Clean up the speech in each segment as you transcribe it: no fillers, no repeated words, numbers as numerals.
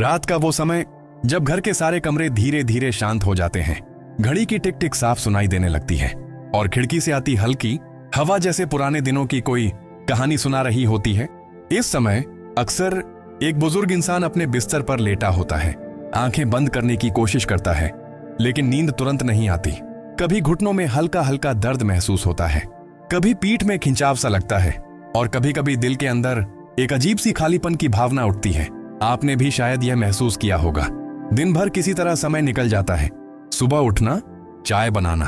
रात का वो समय जब घर के सारे कमरे धीरे धीरे शांत हो जाते हैं, घड़ी की टिक टिक साफ सुनाई देने लगती है और खिड़की से आती हल्की हवा जैसे पुराने दिनों की कोई कहानी सुना रही होती है। इस समय अक्सर एक बुजुर्ग इंसान अपने बिस्तर पर लेटा होता है, आंखें बंद करने की कोशिश करता है, लेकिन नींद तुरंत नहीं आती। कभी घुटनों में हल्का हल्का दर्द महसूस होता है, कभी पीठ में खिंचाव सा लगता है और कभी कभी दिल के अंदर एक अजीब सी खालीपन की भावना उठती है। आपने भी शायद यह महसूस किया होगा। दिन भर किसी तरह समय निकल जाता है, सुबह उठना, चाय बनाना,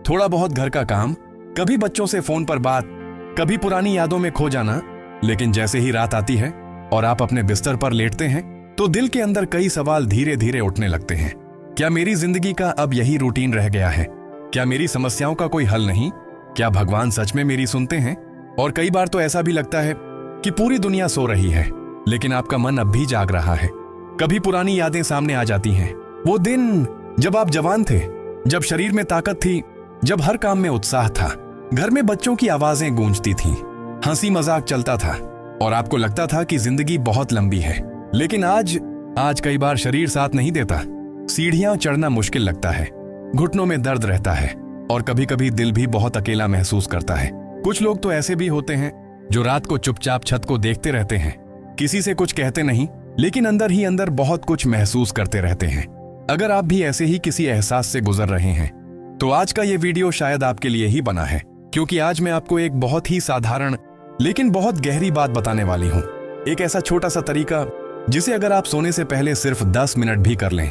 थोड़ा बहुत घर का काम, कभी बच्चों से फोन पर बात, कभी पुरानी यादों में खो जाना। लेकिन जैसे ही रात आती है और आप अपने बिस्तर पर लेटते हैं तो दिल के अंदर कई सवाल धीरे धीरे उठने लगते हैं। क्या मेरी जिंदगी का अब यही रूटीन रह गया है? क्या मेरी समस्याओं का कोई हल नहीं? क्या भगवान सच में मेरी सुनते हैं? और कई बार तो ऐसा भी लगता है कि पूरी दुनिया सो रही है, लेकिन आपका मन अब भी जाग रहा है। कभी पुरानी यादें सामने आ जाती हैं, वो दिन जब आप जवान थे, जब शरीर में ताकत थी, जब हर काम में उत्साह था, घर में बच्चों की आवाजें गूंजती थीं, हंसी मजाक चलता था और आपको लगता था कि जिंदगी बहुत लंबी है। लेकिन आज कई बार शरीर साथ नहीं देता, सीढ़ियां चढ़ना मुश्किल लगता है, घुटनों में दर्द रहता है और कभी कभी दिल भी बहुत अकेला महसूस करता है। कुछ लोग तो ऐसे भी होते हैं जो रात को चुपचाप छत को देखते रहते हैं, किसी से कुछ कहते नहीं, लेकिन अंदर ही अंदर बहुत कुछ महसूस करते रहते हैं। अगर आप भी ऐसे ही किसी एहसास से गुजर रहे हैं तो आज का ये वीडियो शायद आपके लिए ही बना है, क्योंकि आज मैं आपको एक बहुत ही साधारण लेकिन बहुत गहरी बात बताने वाली हूँ। एक ऐसा छोटा सा तरीका जिसे अगर आप सोने से पहले सिर्फ 10 मिनट भी कर लें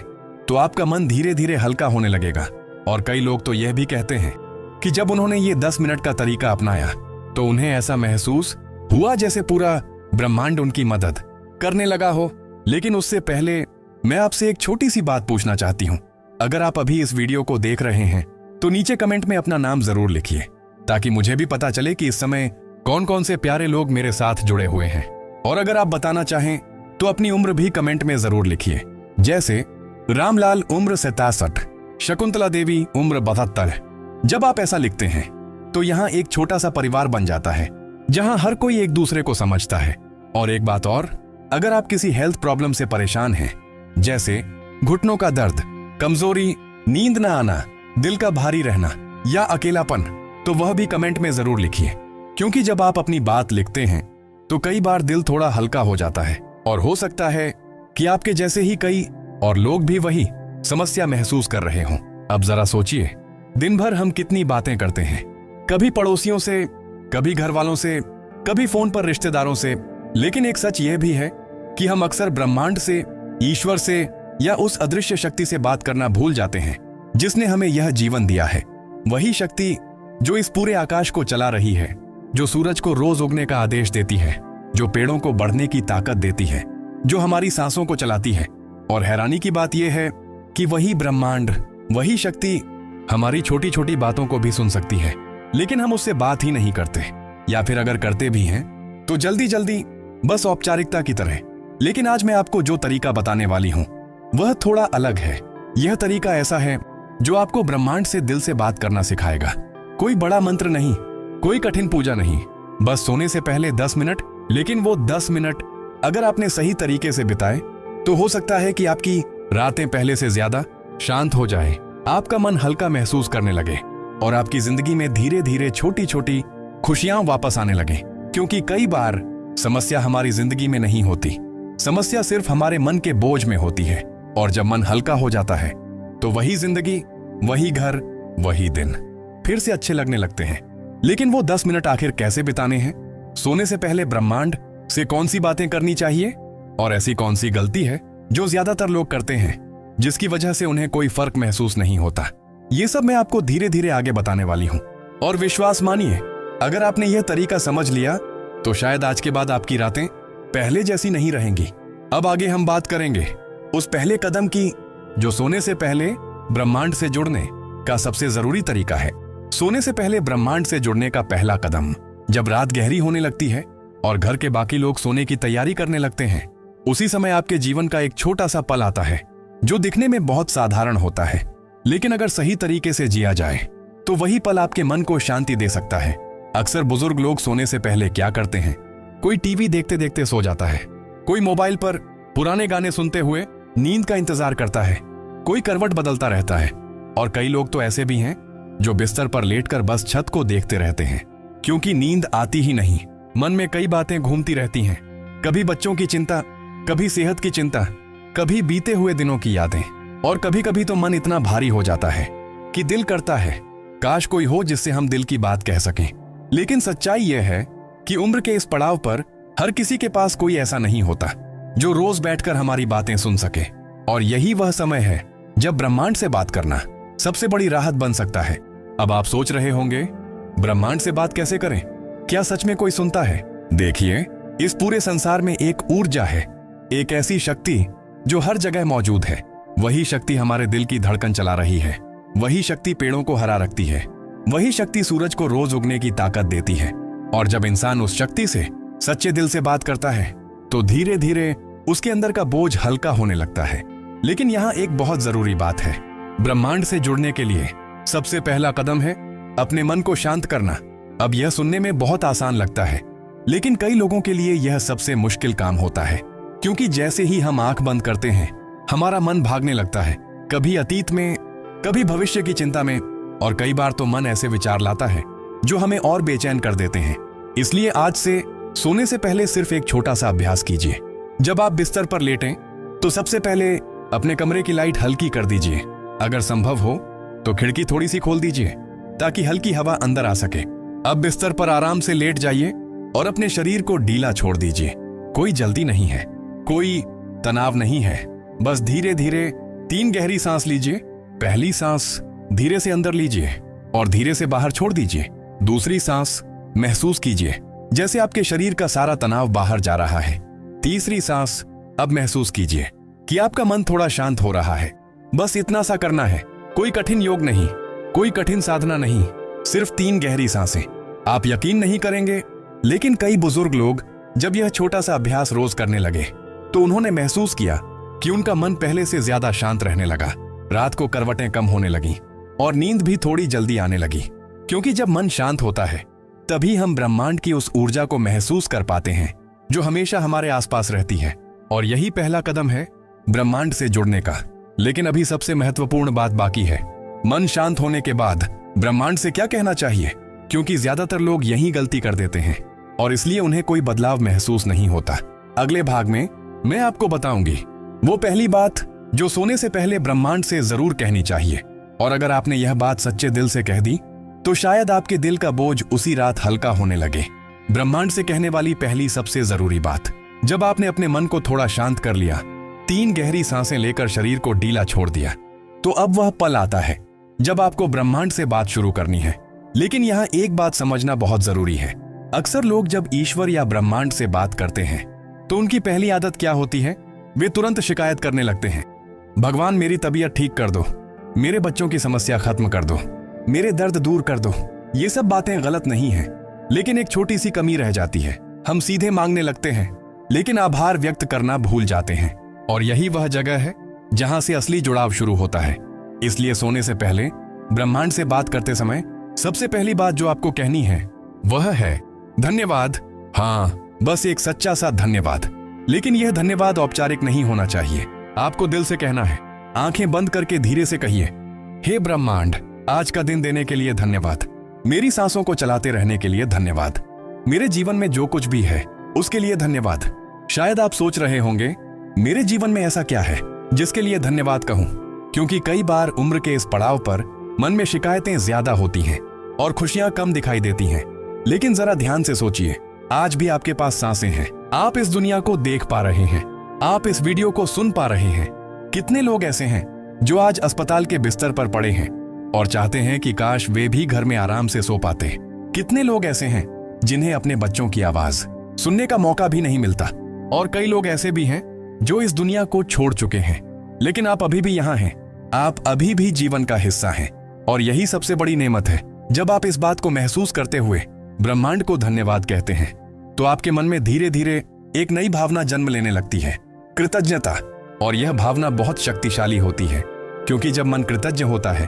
तो आपका मन धीरे धीरे हल्का होने लगेगा। और कई लोग तो यह भी कहते हैं कि जब उन्होंने ये 10 मिनट का तरीका अपनाया तो उन्हें ऐसा महसूस हुआ जैसे पूरा ब्रह्मांड उनकी मदद करने लगा हो। लेकिन उससे पहले मैं आपसे एक छोटी सी बात पूछना चाहती हूँ। अगर आप अभी इस वीडियो को देख रहे हैं तो नीचे कमेंट में अपना नाम जरूर लिखिए, ताकि मुझे भी पता चले कि इस समय कौन कौन से प्यारे लोग मेरे साथ जुड़े हुए हैं। और अगर आप बताना चाहें तो अपनी उम्र भी कमेंट में जरूर लिखिए, जैसे रामलाल उम्र 67, शकुंतला देवी उम्र 72। जब आप ऐसा लिखते हैं तो यहाँ एक छोटा सा परिवार बन जाता है, जहाँ हर कोई एक दूसरे को समझता है। और एक बात और, अगर आप किसी हेल्थ प्रॉब्लम से परेशान हैं, जैसे घुटनों का दर्द, कमजोरी, नींद ना आना, दिल का भारी रहना या अकेलापन, तो वह भी कमेंट में जरूर लिखिए, क्योंकि जब आप अपनी बात लिखते हैं तो कई बार दिल थोड़ा हल्का हो जाता है और हो सकता है कि आपके जैसे ही कई और लोग भी वही समस्या महसूस कर रहे हों। अब जरा सोचिए, दिन भर हम कितनी बातें करते हैं, कभी पड़ोसियों से, कभी घर वालों से, कभी फोन पर रिश्तेदारों से। लेकिन एक सच यह भी है कि हम अक्सर ब्रह्मांड से, ईश्वर से या उस अदृश्य शक्ति से बात करना भूल जाते हैं जिसने हमें यह जीवन दिया है। वही शक्ति जो इस पूरे आकाश को चला रही है, जो सूरज को रोज उगने का आदेश देती है, जो पेड़ों को बढ़ने की ताकत देती है, जो हमारी सांसों को चलाती है। और हैरानी की बात यह है कि वही ब्रह्मांड, वही शक्ति हमारी छोटी छोटी बातों को भी सुन सकती है, लेकिन हम उससे बात ही नहीं करते, या फिर अगर करते भी हैं तो जल्दी जल्दी, बस औपचारिकता की तरह। लेकिन आज मैं आपको जो तरीका बताने वाली हूं वह थोड़ा अलग है। यह तरीका ऐसा है जो आपको ब्रह्मांड से दिल से बात करना सिखाएगा। कोई बड़ा मंत्र नहीं, कोई कठिन पूजा नहीं, बस सोने से पहले 10 मिनट। लेकिन वो 10 मिनट अगर आपने सही तरीके से बिताए तो हो सकता है कि आपकी रातें पहले से ज्यादा शांत हो जाए, आपका मन हल्का महसूस करने लगे और आपकी जिंदगी में धीरे धीरे छोटी छोटी खुशियां वापस आने लगे। क्योंकि कई बार समस्या हमारी जिंदगी में नहीं होती, समस्या सिर्फ हमारे मन के बोझ में होती है। और जब मन हल्का हो जाता है तो वही जिंदगी, वही घर, वही दिन फिर से अच्छे लगने लगते हैं। लेकिन वो 10 मिनट आखिर कैसे बिताने हैं? सोने से पहले ब्रह्मांड से कौन सी बातें करनी चाहिए और ऐसी कौन सी गलती है जो ज्यादातर लोग करते हैं, जिसकी वजह से उन्हें कोई फर्क महसूस नहीं होता? ये सब मैं आपको धीरे धीरे आगे बताने वाली हूँ। और विश्वास मानिए, अगर आपने यह तरीका समझ लिया तो शायद आज के बाद आपकी रातें पहले जैसी नहीं रहेंगी। अब आगे हम बात करेंगे उस पहले कदम की, जो सोने से पहले ब्रह्मांड से जुड़ने का सबसे जरूरी तरीका है। सोने से पहले ब्रह्मांड से जुड़ने का पहला कदम, जब रात गहरी होने लगती है और घर के बाकी लोग सोने की तैयारी करने लगते हैं, उसी समय आपके जीवन का एक छोटा सा पल आता है जो दिखने में बहुत साधारण होता है, लेकिन अगर सही तरीके से जिया जाए तो वही पल आपके मन को शांति दे सकता है। अक्सर बुजुर्ग लोग सोने से पहले क्या करते हैं? कोई टीवी देखते देखते सो जाता है, कोई मोबाइल पर पुराने गाने सुनते हुए नींद का इंतजार करता है, कोई करवट बदलता रहता है, और कई लोग तो ऐसे भी हैं जो बिस्तर पर लेटकर बस छत को देखते रहते हैं, क्योंकि नींद आती ही नहीं। मन में कई बातें घूमती रहती हैं, कभी बच्चों की चिंता, कभी सेहत की चिंता, कभी बीते हुए दिनों की यादें, और कभी कभी तो मन इतना भारी हो जाता है कि दिल करता है काश कोई हो जिससे हम दिल की बात कह सकें। लेकिन सच्चाई यह है कि उम्र के इस पड़ाव पर हर किसी के पास कोई ऐसा नहीं होता जो रोज बैठकर हमारी बातें सुन सके, और यही वह समय है जब ब्रह्मांड से बात करना सबसे बड़ी राहत बन सकता है। अब आप सोच रहे होंगे, ब्रह्मांड से बात कैसे करें? क्या सच में कोई सुनता है? देखिए, इस पूरे संसार में एक ऊर्जा है, एक ऐसी शक्ति जो हर जगह मौजूद है। वही शक्ति हमारे दिल की धड़कन चला रही है, वही शक्ति पेड़ों को हरा रखती है, वही शक्ति सूरज को रोज उगने की ताकत देती है। और जब इंसान उस शक्ति से सच्चे दिल से बात करता है तो धीरे धीरे उसके अंदर का बोझ हल्का होने लगता है। लेकिन यहाँ एक बहुत जरूरी बात है, ब्रह्मांड से जुड़ने के लिए सबसे पहला कदम है अपने मन को शांत करना। अब यह सुनने में बहुत आसान लगता है, लेकिन कई लोगों के लिए यह सबसे मुश्किल काम होता है, क्योंकि जैसे ही हम आंख बंद करते हैं हमारा मन भागने लगता है, कभी अतीत में, कभी भविष्य की चिंता में, और कई बार तो मन ऐसे विचार लाता है जो हमें और बेचैन कर देते हैं। इसलिए आज से सोने से पहले सिर्फ एक छोटा सा अभ्यास कीजिए। जब आप बिस्तर पर लेटें तो सबसे पहले अपने कमरे की लाइट हल्की कर दीजिए। अगर संभव हो तो खिड़की थोड़ी सी खोल दीजिए ताकि हल्की हवा अंदर आ सके। अब बिस्तर पर आराम से लेट जाइए और अपने शरीर को ढीला छोड़ दीजिए। कोई जल्दी नहीं है, कोई तनाव नहीं है, बस धीरे धीरे 3 गहरी सांस लीजिए। पहली सांस धीरे से अंदर लीजिए और धीरे से बाहर छोड़ दीजिए। दूसरी सांस महसूस कीजिए जैसे आपके शरीर का सारा तनाव बाहर जा रहा है। तीसरी सांस अब महसूस कीजिए कि आपका मन थोड़ा शांत हो रहा है। बस इतना सा करना है, कोई कठिन योग नहीं, कोई कठिन साधना नहीं, सिर्फ 3 गहरी सांसें। आप यकीन नहीं करेंगे, लेकिन कई बुजुर्ग लोग जब यह छोटा सा अभ्यास रोज करने लगे तो उन्होंने महसूस किया कि उनका मन पहले से ज्यादा शांत रहने लगा। रात को करवटें कम होने लगी और नींद भी थोड़ी जल्दी आने लगी, क्योंकि जब मन शांत होता है तभी हम ब्रह्मांड की उस ऊर्जा को महसूस कर पाते हैं जो हमेशा हमारे आसपास रहती है। और यही पहला कदम है ब्रह्मांड से जुड़ने का। लेकिन अभी सबसे महत्वपूर्ण बात बाकी है, मन शांत होने के बाद ब्रह्मांड से क्या कहना चाहिए, क्योंकि ज्यादातर लोग यही गलती कर देते हैं और इसलिए उन्हें कोई बदलाव महसूस नहीं होता। अगले भाग में मैं आपको बताऊंगी वो पहली बात जो सोने से पहले ब्रह्मांड से जरूर कहनी चाहिए। और अगर आपने यह बात सच्चे दिल से कह दी तो शायद आपके दिल का बोझ उसी रात हल्का होने लगे। ब्रह्मांड से कहने वाली पहली सबसे जरूरी बात, जब आपने अपने मन को थोड़ा शांत कर लिया, 3 गहरी सांसें लेकर शरीर को ढीला छोड़ दिया, तो अब वह पल आता है जब आपको ब्रह्मांड से बात शुरू करनी है। लेकिन यहाँ एक बात समझना बहुत जरूरी है, अक्सर लोग जब ईश्वर या ब्रह्मांड से बात करते हैं तो उनकी पहली आदत क्या होती है, वे तुरंत शिकायत करने लगते हैं। भगवान मेरी तबीयत ठीक कर दो, मेरे बच्चों की समस्या खत्म कर दो, मेरे दर्द दूर कर दो। ये सब बातें गलत नहीं हैं, लेकिन एक छोटी सी कमी रह जाती है, हम सीधे मांगने लगते हैं लेकिन आभार व्यक्त करना भूल जाते हैं। और यही वह जगह है जहां से असली जुड़ाव शुरू होता है। इसलिए सोने से पहले ब्रह्मांड से बात करते समय सबसे पहली बात जो आपको कहनी है वह है धन्यवाद। हाँ, बस एक सच्चा सा धन्यवाद। लेकिन यह धन्यवाद औपचारिक नहीं होना चाहिए, आपको दिल से कहना है। आंखें बंद करके धीरे से कहिए, हे ब्रह्मांड, आज का दिन देने के लिए धन्यवाद, मेरी सांसों को चलाते रहने के लिए धन्यवाद, मेरे जीवन में जो कुछ भी है उसके लिए धन्यवाद। शायद आप सोच रहे होंगे, मेरे जीवन में ऐसा क्या है जिसके लिए धन्यवाद कहूं? क्योंकि कई बार उम्र के इस पड़ाव पर मन में शिकायतें ज्यादा होती हैं और खुशियां कम दिखाई देती हैं। लेकिन जरा ध्यान से सोचिए, आज भी आपके पास सांसें हैं, आप इस दुनिया को देख पा रहे हैं, आप इस वीडियो को सुन पा रहे हैं। कितने लोग ऐसे हैं जो आज अस्पताल के बिस्तर पर पड़े हैं और चाहते हैं कि काश वे भी घर में आराम से सो पाते। कितने लोग ऐसे हैं जिन्हें अपने बच्चों की आवाज सुनने का मौका भी नहीं मिलता। और कई लोग ऐसे भी हैं जो इस दुनिया को छोड़ चुके हैं, लेकिन आप अभी भी यहाँ हैं, आप अभी भी जीवन का हिस्सा हैं। और यही सबसे बड़ी नेमत है। जब आप इस बात को महसूस करते हुए ब्रह्मांड को धन्यवाद कहते हैं तो आपके मन में धीरे धीरे एक नई भावना जन्म लेने लगती है, कृतज्ञता। और यह भावना बहुत शक्तिशाली होती है, क्योंकि जब मन कृतज्ञ होता है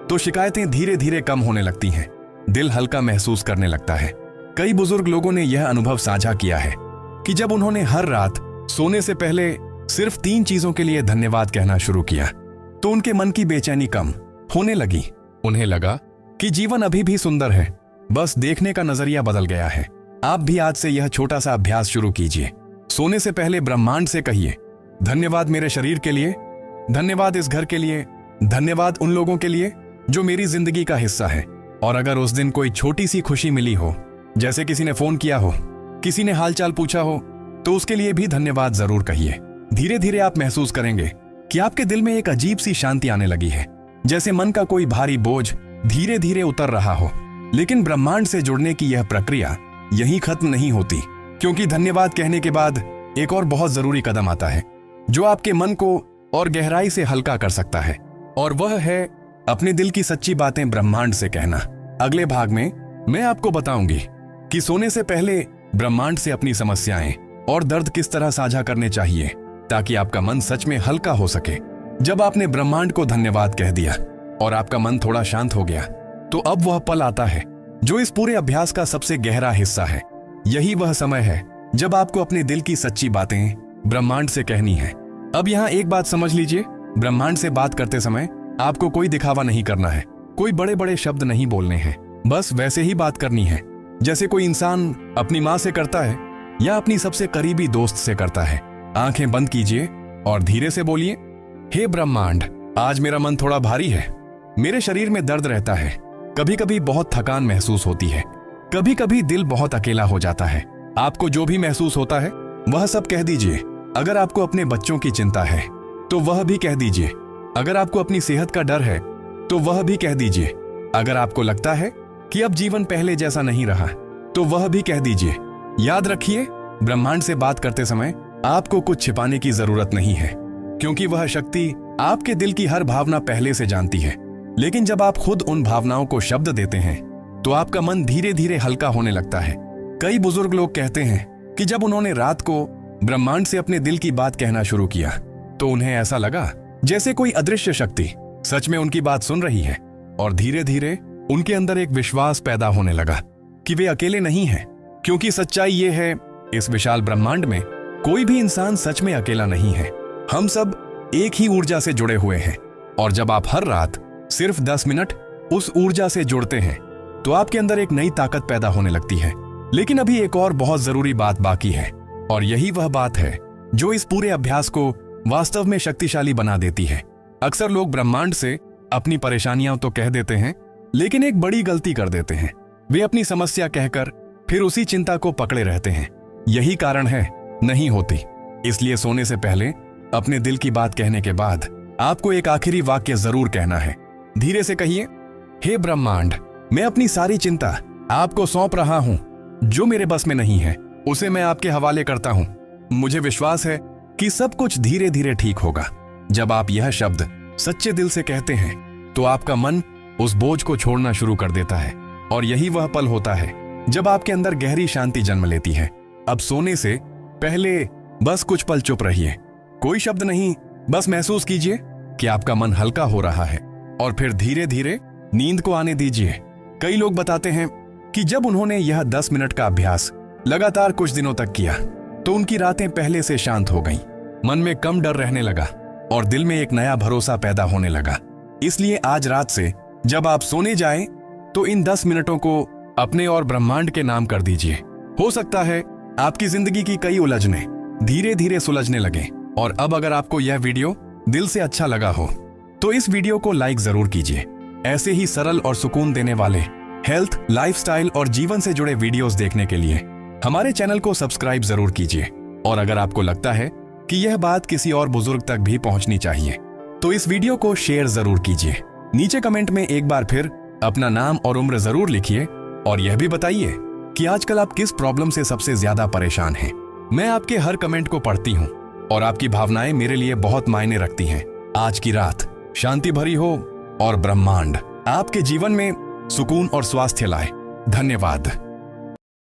तो शिकायतें धीरे धीरे कम होने लगती हैं, दिल हल्का महसूस करने लगता है। कई बुजुर्ग लोगों ने यह अनुभव साझा किया है कि जब उन्होंने हर रात सोने से पहले सिर्फ 3 चीजों के लिए धन्यवाद कहना शुरू किया तो उनके मन की बेचैनी कम होने लगी। उन्हें लगा कि जीवन अभी भी सुंदर है, बस देखने का नजरिया बदल गया है। आप भी आज से यह छोटा सा अभ्यास शुरू कीजिए। सोने से पहले ब्रह्मांड से कहिए, धन्यवाद मेरे शरीर के लिए, धन्यवाद इस घर के लिए, धन्यवाद उन लोगों के लिए जो मेरी जिंदगी का हिस्सा है। और अगर उस दिन कोई छोटी सी खुशी मिली हो, जैसे किसी ने फोन किया हो, किसी ने हालचाल पूछा हो, तो उसके लिए भी धन्यवाद जरूर कहिए। धीरे धीरे आप महसूस करेंगे कि आपके दिल में एक अजीब सी शांति आने लगी है, जैसे मन का कोई भारी बोझ धीरे धीरे उतर रहा हो। लेकिन ब्रह्मांड से जुड़ने की यह प्रक्रिया यहीं खत्म नहीं होती, क्योंकि धन्यवाद कहने के बाद एक और बहुत जरूरी कदम आता है जो आपके मन को और गहराई से हल्का कर सकता है, और वह है अपने दिल की सच्ची बातें ब्रह्मांड से कहना। अगले भाग में मैं आपको बताऊंगी कि सोने से पहले ब्रह्मांड से अपनी समस्याएं और दर्द किस तरह साझा करने चाहिए ताकि आपका मन सच में हल्का हो सके। जब आपने ब्रह्मांड को धन्यवाद कह दिया और आपका मन थोड़ा शांत हो गया, तो अब वह पल आता है जो इस पूरे अभ्यास का सबसे गहरा हिस्सा है। यही वह समय है जब आपको अपने दिल की सच्ची बातें ब्रह्मांड से कहनी है। अब यहाँ एक बात समझ लीजिए, ब्रह्मांड से बात करते समय आपको कोई दिखावा नहीं करना है, कोई बड़े बड़े शब्द नहीं बोलने हैं, बस वैसे ही बात करनी है जैसे कोई इंसान अपनी माँ से करता है या अपनी सबसे करीबी दोस्त से करता है। आंखें बंद कीजिए और धीरे से बोलिए, हे ब्रह्मांड, आज मेरा मन थोड़ा भारी है, मेरे शरीर में दर्द रहता है, कभी कभी बहुत थकान महसूस होती है, कभी कभी दिल बहुत अकेला हो जाता है। आपको जो भी महसूस होता है वह सब कह दीजिए। अगर आपको अपने बच्चों की चिंता है तो वह भी कह दीजिए। अगर आपको अपनी सेहत का डर है तो वह भी कह दीजिए। अगर आपको लगता है कि अब जीवन पहले जैसा नहीं रहा तो वह भी कह दीजिए। याद रखिए, ब्रह्मांड से बात करते समय आपको कुछ छिपाने की जरूरत नहीं है, क्योंकि वह शक्ति आपके दिल की हर भावना पहले से जानती है। लेकिन जब आप खुद उन भावनाओं को शब्द देते हैं तो आपका मन धीरे धीरे हल्का होने लगता है। कई बुजुर्ग लोग कहते हैं कि जब उन्होंने रात को ब्रह्मांड से अपने दिल की बात कहना शुरू किया तो उन्हें ऐसा लगा जैसे कोई अदृश्य शक्ति सच में उनकी बात सुन रही है, और धीरे धीरे उनके अंदर एक विश्वास पैदा होने लगा कि वे अकेले नहीं हैं। क्योंकि सच्चाई ये है, इस विशाल ब्रह्मांड में कोई भी इंसान सच में अकेला नहीं है। हम सब एक ही ऊर्जा से जुड़े हुए हैं, और जब आप हर रात सिर्फ 10 मिनट उस ऊर्जा से जुड़ते हैं तो आपके अंदर एक नई ताकत पैदा होने लगती है। लेकिन अभी एक और बहुत जरूरी बात बाकी है, और यही वह बात है जो इस पूरे अभ्यास को वास्तव में शक्तिशाली बना देती है। अक्सर लोग ब्रह्मांड से अपनी परेशानियां तो कह देते हैं, लेकिन एक बड़ी गलती कर देते हैं। वे अपनी समस्या कहकर फिर उसी चिंता को पकड़े रहते हैं। यही कारण है नहीं होती। इसलिए सोने से पहले अपने दिल की बात कहने के बाद आपको एक आखिरी वाक्य जरूर कहना है। धीरे से कहिए, हे ब्रह्मांड, मैं अपनी सारी चिंता आपको सौंप रहा हूं। जो मेरे बस में नहीं है उसे मैं आपके हवाले करता हूं। मुझे विश्वास है कि सब कुछ धीरे धीरे ठीक होगा। जब आप यह शब्द सच्चे दिल से कहते हैं तो आपका मन उस बोझ को छोड़ना शुरू कर देता है, और यही वह पल होता है जब आपके अंदर गहरी शांति जन्म लेती है। अब सोने से पहले बस कुछ पल चुप रहिए, कोई शब्द नहीं, बस महसूस कीजिए कि आपका मन हल्का हो रहा है, और फिर धीरे धीरे नींद को आने दीजिए। कई लोग बताते हैं कि जब उन्होंने यह 10 मिनट का अभ्यास लगातार कुछ दिनों तक किया तो उनकी रातें पहले से शांत हो गईं, मन में कम डर रहने लगा और दिल में एक नया भरोसा पैदा होने लगा। इसलिए आज रात से जब आप सोने जाएं तो इन 10 मिनटों को अपने और ब्रह्मांड के नाम कर दीजिए। हो सकता है आपकी जिंदगी की कई उलझनें धीरे धीरे सुलझने लगें। और अब अगर आपको यह वीडियो दिल से अच्छा लगा हो तो इस वीडियो को लाइक जरूर कीजिए। ऐसे ही सरल और सुकून देने वाले हेल्थ, लाइफस्टाइल और जीवन से जुड़े वीडियोस देखने के लिए हमारे चैनल को सब्सक्राइब जरूर कीजिए। और अगर आपको लगता है कि यह बात किसी और बुजुर्ग तक भी पहुंचनी चाहिए तो इस वीडियो को शेयर जरूर कीजिए। नीचे कमेंट में एक बार फिर अपना नाम और उम्र जरूर लिखिए, और यह भी बताइए कि आजकल आप किस प्रॉब्लम से सबसे ज्यादा परेशान हैं। मैं आपके हर कमेंट को पढ़ती हूँ और आपकी भावनाएं मेरे लिए बहुत मायने रखती हैं। आज की रात शांति भरी हो और ब्रह्मांड आपके जीवन में सुकून और स्वास्थ्य लाए। धन्यवाद।